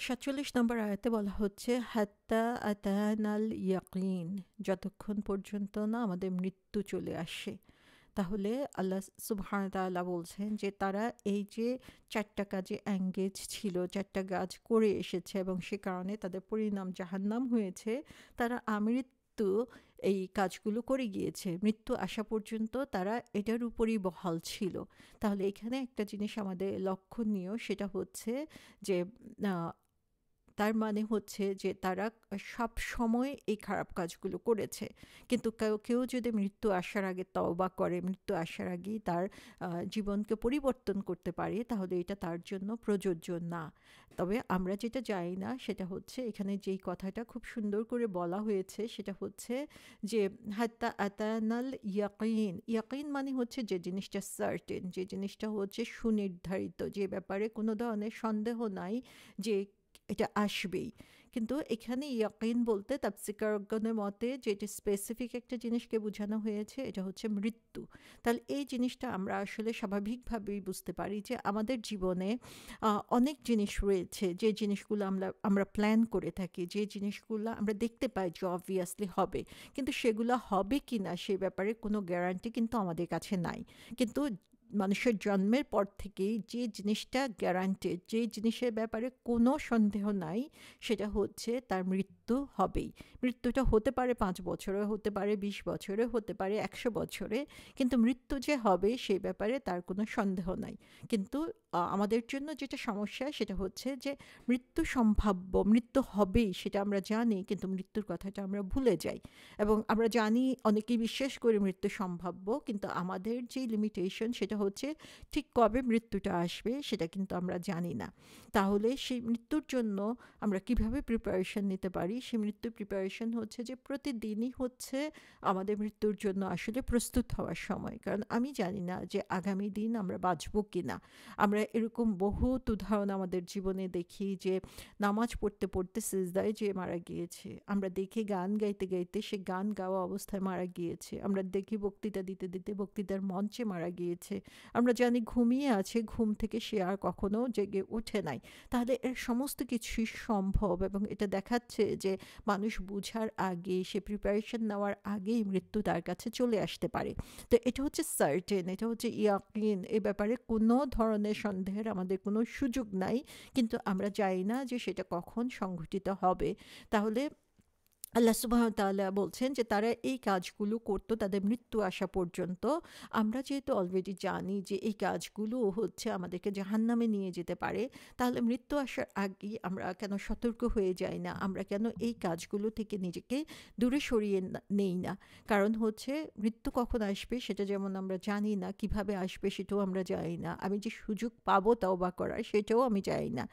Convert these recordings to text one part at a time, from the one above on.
৪৭ নম্বর আয়াতে বলা হচ্ছে হাত্তা আতানাল ইয়াকিন, যতক্ষণ পর্যন্ত না আমাদের মৃত্যু চলে আসে। তাহলে আল্লাহ সুবহানাহু ওয়া তাআলা বলছেন যে তারা এই যে ৪টা কাজে এঙ্গেজ ছিল, ৪টা কাজ করে এসেছে এবং সে কারণে তাদের পরিণাম জাহান্নাম হয়েছে। তারা আমৃত্যু এই কাজগুলো করে গিয়েছে, মৃত্যু আসা পর্যন্ত তারা এটার উপরই বহাল ছিল। তাহলে এখানে একটা জিনিস আমাদের লক্ষণীয়, সেটা হচ্ছে যে তার মানে হচ্ছে যে তারা সব সময় এই খারাপ কাজগুলো করেছে, কিন্তু কেউ যদি মৃত্যু আসার আগে তওবা করে, মৃত্যু আসার আগেই তার জীবনকে পরিবর্তন করতে পারে, তাহলে এটা তার জন্য প্রযোজ্য না। তবে আমরা যেটা জানি না সেটা হচ্ছে এখানে যেই কথাটা খুব সুন্দর করে বলা হয়েছে সেটা হচ্ছে যে হাত্তা আতানাল ইয়াকিন। ইয়াকিন মানে হচ্ছে যে জিনিসটা সার্টেন, যে জিনিসটা হচ্ছে সুনির্ধারিত, যে ব্যাপারে কোনো ধরনের সন্দেহ নাই যে এটা আসবেই। কিন্তু এখানে ইয়াকিন বলতে তাফসীরকারগণের মতে যে এটা স্পেসিফিক একটা জিনিসকে বোঝানো হয়েছে, এটা হচ্ছে মৃত্যু। তাহলে এই জিনিসটা আমরা আসলে স্বাভাবিকভাবেই বুঝতে পারি যে আমাদের জীবনে অনেক জিনিস রয়েছে, যে জিনিসগুলো আমরা প্ল্যান করে থাকি, যে জিনিসগুলো আমরা দেখতে পাই যে অবভিয়াসলি হবে, কিন্তু সেগুলো হবে কি না সে ব্যাপারে কোনো গ্যারান্টি কিন্তু আমাদের কাছে নাই। কিন্তু মানুষের জন্মের পর থেকেই যে জিনিসটা গ্যারান্টেড, যে জিনিসের ব্যাপারে কোনো সন্দেহ নাই, সেটা হচ্ছে তার মৃত্যু হবেই। মৃত্যুটা হতে পারে 5 বছরে, হতে পারে 20 বছরে, হতে পারে 100 বছরে, কিন্তু মৃত্যু যে হবে সেই ব্যাপারে তার কোনো সন্দেহ নাই। কিন্তু আমাদের জন্য যেটা সমস্যা সেটা হচ্ছে যে মৃত্যু সম্ভাব্য, মৃত্যু হবেই সেটা আমরা জানি, কিন্তু মৃত্যুর কথাটা আমরা ভুলে যাই। এবং আমরা জানি, অনেকেই বিশ্বাস করি মৃত্যু সম্ভাব্য, কিন্তু আমাদের যে লিমিটেশন সেটা হচ্ছে ঠিক কবে মৃত্যুটা আসবে সেটা কিন্তু আমরা জানি না। তাহলে সেই মৃত্যুর জন্য আমরা কিভাবে প্রিপারেশন নিতে পারি? সেই মৃত্যুর প্রিপারেশন হচ্ছে যে প্রতিদিনই হচ্ছে আমাদের মৃত্যুর জন্য আসলে প্রস্তুত হওয়ার সময়। কারণ আমি জানি না যে আগামী দিন আমরা বাঁচবো কিনা। আমরা এরকম বহুত উদাহরণ আমাদের জীবনে দেখি যে নামাজ পড়তে পড়তে সিজদায় যে মারা গিয়েছে, আমরা দেখি গান গাইতে গাইতে সে গান গাওয়া অবস্থায় মারা গিয়েছে, আমরা দেখি বক্তৃতা দিতে দিতে বক্তৃতার মঞ্চে মারা গিয়েছে, আমরা জানি ঘুমিয়ে আছে, ঘুম থেকে সে আর কখনো জেগে ওঠে নাই। তাহলে এর সমস্ত কিছুই সম্ভব, এবং এটা দেখাচ্ছে যে মানুষ বুঝার আগে, সে প্রিপারেশন নেওয়ার আগেই মৃত্যু তার কাছে চলে আসতে পারে। তো এটা হচ্ছে সার্টেন, এটা হচ্ছে ইয়াকিন, এ ব্যাপারে কোনো ধরনের সন্দেহের আমাদের কোনো সুযোগ নাই, কিন্তু আমরা জানি না যে সেটা কখন সংঘটিত হবে। তাহলে আল্লাহ সুবহানাহু ওয়া তাআলা বলছেন যে তারা এই কাজগুলো করতো তাদের মৃত্যু আসা পর্যন্ত। আমরা যেহেতু অলরেডি জানি যে এই কাজগুলো হচ্ছে আমাদেরকে জাহান্নামে নিয়ে যেতে পারে, তাহলে মৃত্যু আসার আগেই আমরা কেন সতর্ক হয়ে যাই না? আমরা কেন এই কাজগুলো থেকে নিজেকে দূরে সরিয়ে নেই না? কারণ হচ্ছে মৃত্যু কখন আসবে সেটা যেমন আমরা জানি না, কিভাবে আসবে সেটাও আমরা জানি না, আমি যে সুযোগ পাবো তওবা করার সেটাও আমি জানি না।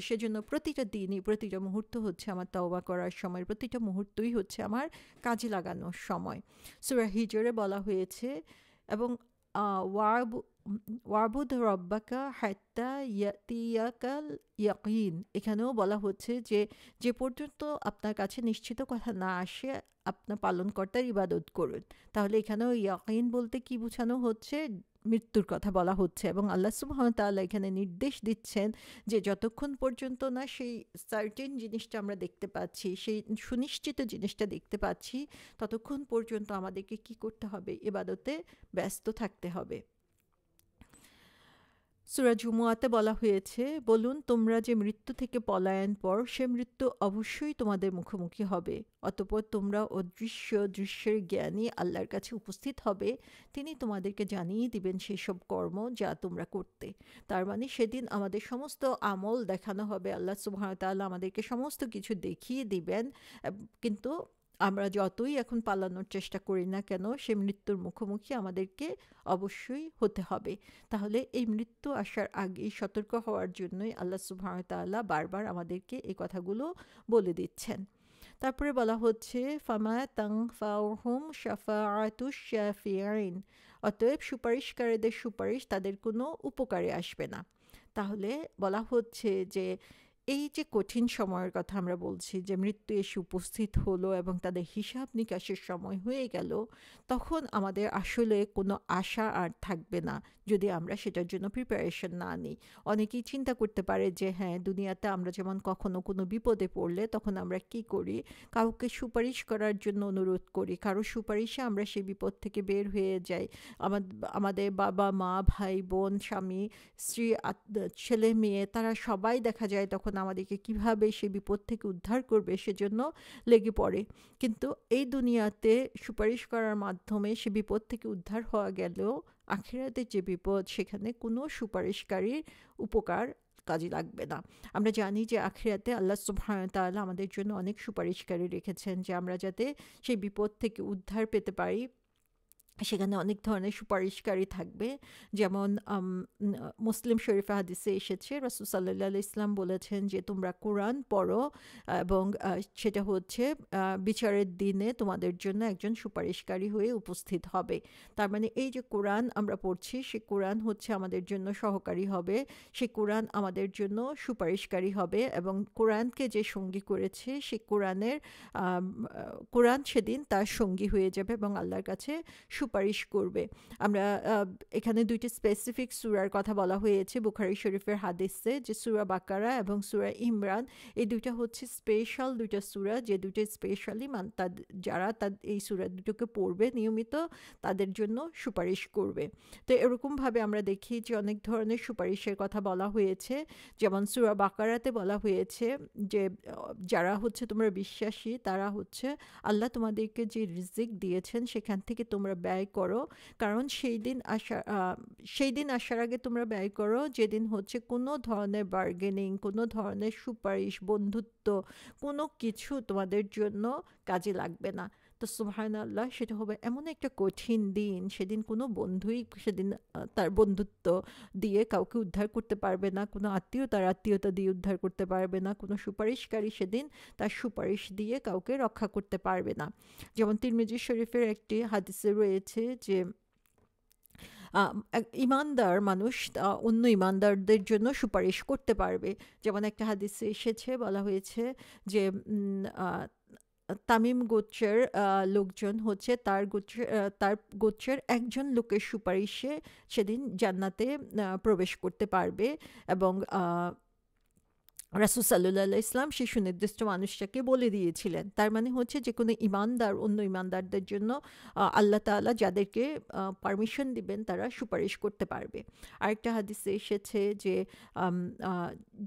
সেজন্য প্রতিটা দিনই, প্রতিটা মুহূর্ত হচ্ছে আমার তওবা করার সময়, প্রতিটা মুহূর্তই হচ্ছে আমার কাজে লাগানোর সময়। সূরা হিজরে বলা হয়েছে, এবং ওয়াবুদ রব্বাকা হাত্তা ইয়াতিয়াকাল ইয়াকিন, এখানেও বলা হচ্ছে যে যে পর্যন্ত আপনার কাছে নিশ্চিত কথা না আসে আপনার পালনকর্তার ইবাদত করুন। তাহলে এখানেও ইয়াকিন বলতে কি বোঝানো হচ্ছে? মৃত্যুর কথা বলা হচ্ছে, এবং আল্লাহ সুবহানাহু ওয়া তাআলা এখানে নির্দেশ দিচ্ছেন যে যতক্ষণ পর্যন্ত না সেই সার্টেন জিনিসটা আমরা দেখতে পাচ্ছি, সেই সুনিশ্চিত জিনিসটা দেখতে পাচ্ছি, ততক্ষণ পর্যন্ত আমাদেরকে কি করতে হবে? ইবাদতে ব্যস্ত থাকতে হবে। সূরা জুমুয়াতে বলা হয়েছে, বলুন তোমরা যে মৃত্যু থেকে পলায়ন পর সে মৃত্যু অবশ্যই তোমাদের মুখোমুখি হবে, অতঃপর তোমরা অদৃশ্য দৃশ্যের জ্ঞানী আল্লাহর কাছে উপস্থিত হবে, তিনি তোমাদেরকে জানিয়ে দিবেন সেই সব কর্ম যা তোমরা করতে। তার মানে সেদিন আমাদের সমস্ত আমল দেখানো হবে, আল্লাহ সুবহানাহু ওয়া তাআলা আমাদেরকে সমস্ত কিছু দেখিয়ে দিবেন। কিন্তু আমরা যতই এখন পালানোর চেষ্টা করি না কেন, সে মৃত্যুর মুখোমুখি আমাদেরকে অবশ্যই হতে হবে। তাহলে এই মৃত্যু আসার আগেই সতর্ক হওয়ার জন্যই আল্লাহ সুবহানাহু ওয়া তাআলা বারবার আমাদেরকে এই কথাগুলো বলে দিচ্ছেন। তারপরে বলা হচ্ছে ফামা তানফাউহুম শাফাআতুশ শাফিঈন, অতএব সুপারিশকারীদের সুপারিশ তাদের কোনো উপকারে আসবে না। তাহলে বলা হচ্ছে যে এই যে কঠিন সময়ের কথা আমরা বলছি যে মৃত্যু এসে উপস্থিত হলো এবং তাদের হিসাব নিকাশের সময় হয়ে গেল, তখন আমাদের আসলে কোনো আশা আর থাকবে না যদি আমরা সেটার জন্য প্রিপারেশন না নিই। অনেকেই চিন্তা করতে পারে যে হ্যাঁ, দুনিয়াতে আমরা যেমন কখনো কোনো বিপদে পড়লে তখন আমরা কি করি, কাউকে সুপারিশ করার জন্য অনুরোধ করি, কারো সুপারিশে আমরা সেই বিপদ থেকে বের হয়ে যাই। আমাদের বাবা মা ভাই বোন স্বামী স্ত্রী ছেলে মেয়ে তারা সবাই দেখা যায় তখন আমাদেরকে কিভাবে সে বিপদ থেকে উদ্ধার করবে সেজন্য লেগে পড়ে। কিন্তু এই দুনিয়াতে সুপারিশ করার মাধ্যমে সে বিপদ থেকে উদ্ধার হওয়া গেলেও আখিরাতে যে বিপদ সেখানে কোনো সুপারিশকারীর উপকার কাজে লাগবে না। আমরা জানি যে আখিরাতে আল্লাহ সুবহানাহু ওয়া তাআলা আমাদের জন্য অনেক সুপারিশকারী রেখেছেন যে আমরা যাতে সেই বিপদ থেকে উদ্ধার পেতে পারি। সেখানে অনেক ধরনের সুপারিশকারী থাকবে। যেমন মুসলিম শরীফে হাদিসে এসেছে রাসূল সাল্লাল্লাহু আলাইহি ওয়াসাল্লাম বলেছেন যে তোমরা কোরআন পড়ো এবং সেটা হচ্ছে বিচারের দিনে তোমাদের জন্য একজন সুপারিশকারী হয়ে উপস্থিত হবে। তার মানে এই যে কোরআন আমরা পড়ছি সে কোরআন হচ্ছে আমাদের জন্য সহকারী হবে, সে কোরআন আমাদের জন্য সুপারিশকারী হবে এবং কোরআনকে যে সঙ্গী করেছে সে কোরআন সেদিন তার সঙ্গী হয়ে যাবে এবং আল্লাহর কাছে সুপারিশ করবে। আমরা এখানে দুইটি স্পেসিফিক সূরার কথা বলা হয়েছে বুখারী শরীফের হাদিসে, যে সূরা বাকারা এবং সূরা ইমরান। এই দুইটা হচ্ছে স্পেশাল দুইটা সূরা, যে দুইটা স্পেশালি যারা এই সূরা দুটোকে পড়বে নিয়মিত তাদের জন্য সুপারিশ করবে। তো এরকমভাবে আমরা দেখি যে অনেক ধরনের সুপারিশের কথা বলা হয়েছে। যেমন সূরা বাকারাতে বলা হয়েছে যে যারা হচ্ছে তোমরা বিশ্বাসী তারা হচ্ছে আল্লাহ তোমাদেরকে যে রিজিক দিয়েছেন সেখান থেকে তোমরা ব্যয় করো, কারণ সেই দিন আসার আগে তোমরা ব্যয় করো যেদিন হচ্ছে কোনো ধরনের বার্গেনিং, কোনো ধরনের সুপারিশ, বন্ধুত্ব কোনো কিছু তোমাদের জন্য কাজে লাগবে না। তো সুবহানাল্লাহ, সেটা হবে এমন একটা কঠিন দিন, সেদিন কোনো বন্ধুই সেদিন তার বন্ধুত্ব দিয়ে কাউকে উদ্ধার করতে পারবে না, কোনো আত্মীয় তার আত্মীয়তা দিয়ে উদ্ধার করতে পারবে না, কোনো সুপারিশকারী সেদিন তার সুপারিশ দিয়ে কাউকে রক্ষা করতে পারবে না। যেমন তিরমিজি শরীফের একটি হাদিসে রয়েছে যে ইমানদার মানুষ অন্য ইমানদারদের জন্য সুপারিশ করতে পারবে। যেমন একটা হাদিসে এসেছে, বলা হয়েছে যে তামিম গোত্রের লোকজন হচ্ছে তার গোত্রের একজন লোকের সুপারিশে সেদিন জান্নাতে প্রবেশ করতে পারবে এবং রাসূল সাল্লাল্লাহু আলাইহি ওয়াসাল্লাম সেই সুনির্দিষ্ট মানুষটাকে বলে দিয়েছিলেন। তার মানে হচ্ছে যে কোনো ইমানদার অন্য ইমানদারদের জন্য আল্লাহ তাআলা যাদেরকে পারমিশন দিবেন তারা সুপারিশ করতে পারবে। আরেকটা হাদিসে এসেছে যে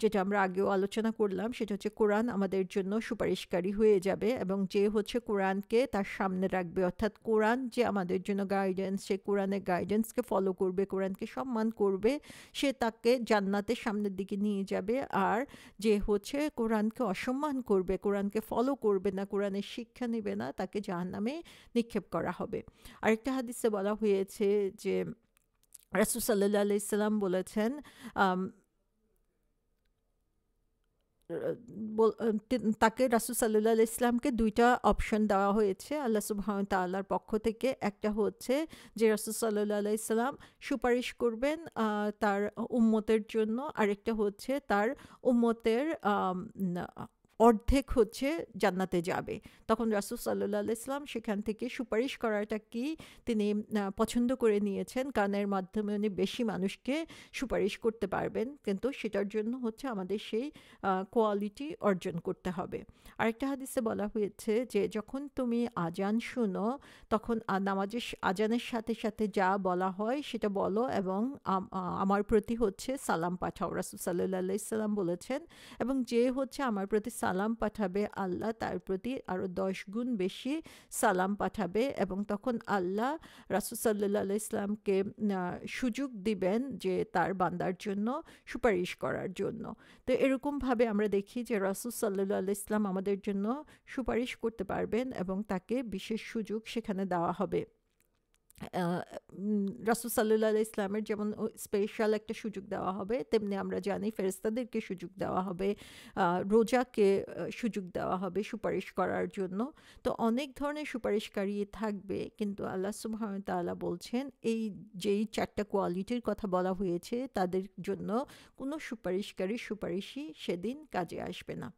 যেটা আমরা আগেও আলোচনা করলাম, সেটা হচ্ছে কোরআন আমাদের জন্য সুপারিশকারী হয়ে যাবে এবং যে হচ্ছে কোরআনকে তার সামনে রাখবে, অর্থাৎ কোরআন যে আমাদের জন্য গাইডেন্স, সে কোরআনের গাইডেন্সকে ফলো করবে, কোরআনকে সম্মান করবে, সে তাকে জান্নাতের সামনের দিকে নিয়ে যাবে। আর যে হচ্ছে কোরআনকে অসম্মান করবে, কোরআনকে ফলো করবে না, কোরআনের শিক্ষা নেবে না, তাকে জাহান্নামে নিক্ষেপ করা হবে। আরেকটা হাদিসে বলা হয়েছে যে রাসূল সাল্লাল্লাহু আলাইহি সাল্লাম বলেছেন তাকে রাসূল সাল্লাল্লাহু আলাইহি সাল্লামকে দুইটা অপশন দেওয়া হয়েছে আল্লাহ সুবহানাহু ওয়া তাআলার পক্ষ থেকে। একটা হচ্ছে যে রাসূল সাল্লাল্লাহু আলাইহি সাল্লাম সুপারিশ করবেন তার উম্মতের জন্য, আরেকটা হচ্ছে তার উম্মতের অর্ধেক হচ্ছে জান্নাতে যাবে। তখন রাসূল সাল্লাল্লাহু আলাইহি সাল্লাম সেখান থেকে সুপারিশ করাটা কি তিনি পছন্দ করে নিয়েছেন, কারণ এর মাধ্যমে উনি বেশি মানুষকে সুপারিশ করতে পারবেন, কিন্তু সেটার জন্য হচ্ছে আমাদের সেই কোয়ালিটি অর্জন করতে হবে। আরেকটা হাদিসে বলা হয়েছে যে যখন তুমি আজান শুনো তখন আজানের সাথে সাথে যা বলা হয় সেটা বলো এবং আমার প্রতি হচ্ছে সালাম পাঠাও, রাসূল সাল্লাল্লাহু আলাইহি সাল্লাম বলেছেন। এবং যে হচ্ছে আমার প্রতি সালাম পাঠাবে আল্লাহ তার প্রতি আরও 10 গুণ বেশি সালাম পাঠাবে এবং তখন আল্লাহ রাসূল সাল্লাল্লাহু আলাইহি সাল্লামকে সুযোগ দিবেন যে তার বান্দার জন্য সুপারিশ করার জন্য। তো এরকমভাবে আমরা দেখি যে রাসূল সাল্লাল্লাহু আলাইহি সাল্লাম আমাদের জন্য সুপারিশ করতে পারবেন এবং তাকে বিশেষ সুযোগ সেখানে দেওয়া হবে। রাসূল সাল্লাল্লাহু আলাইহি ইসলামের যেমন স্পেশাল একটা সুযোগ দেওয়া হবে, তেমনি আমরা জানি ফেরেশতাদেরকে সুযোগ দেওয়া হবে, রোজাকে সুযোগ দেওয়া হবে সুপারিশ করার জন্য। তো অনেক ধরনের সুপারিশকারী থাকবে, কিন্তু আল্লাহ সুবহানাহু ওয়া তাআলা বলছেন এই যেই ৪ টা কোয়ালিটির কথা বলা হয়েছে তাদের জন্য কোনো সুপারিশকারীর সুপারিশই সেদিন কাজে আসবে না।